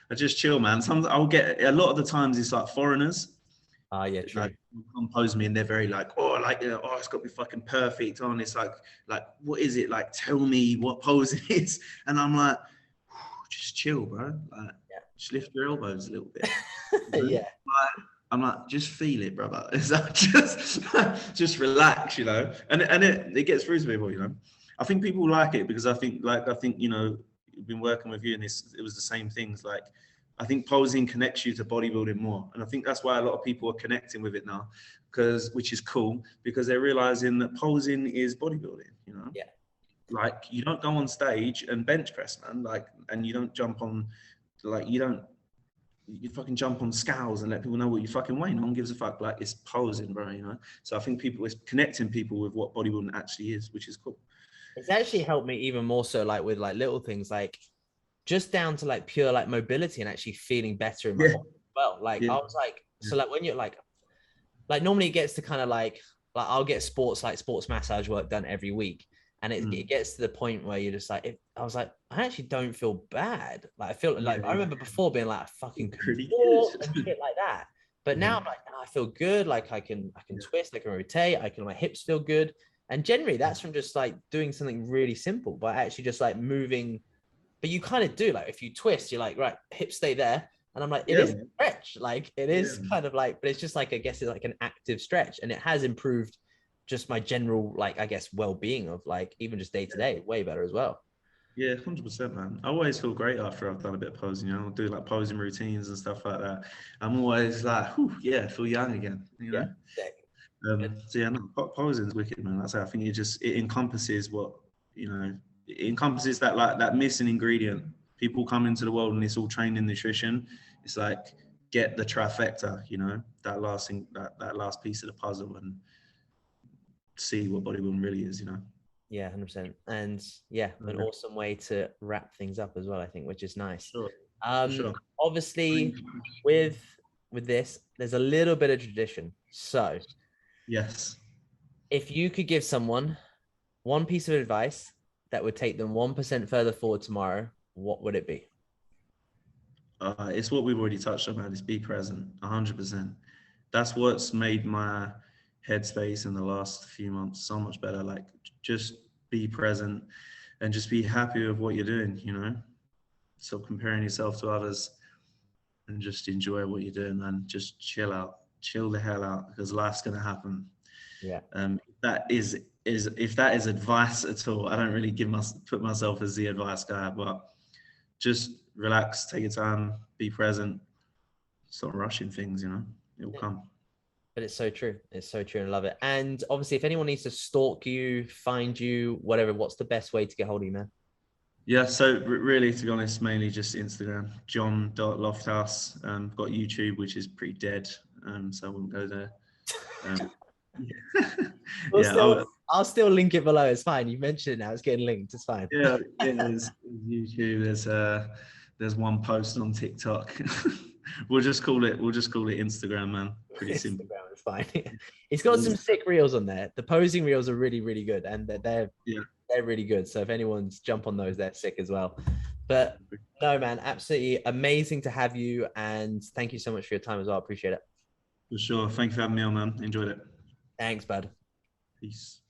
I just chill, man. I'll get, a lot of the times it's like foreigners. Yeah, true. Like, compose me, and they're very like, oh, like, oh, it's got to be fucking perfect on. It's like, what is it? Like, tell me what pose it is. And I'm like, just chill, bro. Like, just lift your elbows a little bit. Yeah. Like, I'm like, just feel it, brother. It's like, just relax, you know. And it gets through to people, you know. I think people like it because I think, you know, you've been working with you, and it was the same things. Like, I think posing connects you to bodybuilding more. And I think that's why a lot of people are connecting with it now, which is cool, because they're realizing that posing is bodybuilding, you know? Yeah. Like, you don't go on stage and bench press, man. Like, and you don't jump on, like, you fucking jump on scales and let people know what you fucking weigh. No one gives a fuck. Like, it's posing, bro, you know? So I think it's connecting people with what bodybuilding actually is, which is cool. It's actually helped me even more so, like with like little things, like just down to like pure like mobility and actually feeling better in my body as well. Like I was like, so like when you're like normally it gets to kind of like I'll get sports massage work done every week. And it gets to the point where you're just like, I was like, I actually don't feel bad. Like I feel like, I remember before being like, I fucking pretty good and shit like that. But now I'm like, I feel good. Like I can twist, I can rotate, my hips feel good. And generally that's from just like doing something really simple, but actually just like moving. But you kind of do, like if you twist, you're like, right, hips stay there. And I'm like, it is a stretch. Like it is kind of like, but it's just like, I guess it's like an active stretch. And it has improved just my general, like, I guess, well-being of like, even just day to day, way better as well. Yeah, 100%, man. I always feel great after I've done a bit of posing, you know, I'll do like posing routines and stuff like that. I'm always like, I feel young again, you know? So yeah, no, posing is wicked, man. I think it encompasses what, you know, it encompasses that missing ingredient. People come into the world and it's all trained in nutrition. It's like, get the trifecta, you know, that last thing, that last piece of the puzzle, and see what bodybuilding really is, you know. Yeah, 100%. And an awesome way to wrap things up as well, I think, which is nice. Sure. Obviously with this, there's a little bit of tradition. So yes, if you could give someone one piece of advice that would take them 1% further forward tomorrow, what would it be? It's what we've already touched on, man. It's be present, 100%. That's what's made my headspace in the last few months so much better. Like, just be present, and just be happy with what you're doing, you know? Stop comparing yourself to others and just enjoy what you're doing, man. Just chill out, chill the hell out, because life's going to happen. Yeah. If that is advice at all, I don't really put myself as the advice guy, but just relax, take your time, be present, stop rushing things, you know, it will come. But it's so true. It's so true. And I love it. And obviously, if anyone needs to stalk you, find you, whatever, what's the best way to get hold of you, man? Yeah, so really, to be honest, mainly just Instagram, Jon.Lofthouse. Got YouTube, which is pretty dead, so I wouldn't go there. I'll still link it below. It's fine. You mentioned it now. It's getting linked. It's fine. Yeah, there's YouTube. There's one post on TikTok. We'll just call it Instagram, man. Pretty simple. Instagram is fine. It's got some sick reels on there. The posing reels are really, really good, and they're really good. So if anyone's jump on those, they're sick as well. But no, man, absolutely amazing to have you, and thank you so much for your time as well. I appreciate it. For sure. Thank you for having me on, man. Enjoyed it. Thanks, bud. Peace.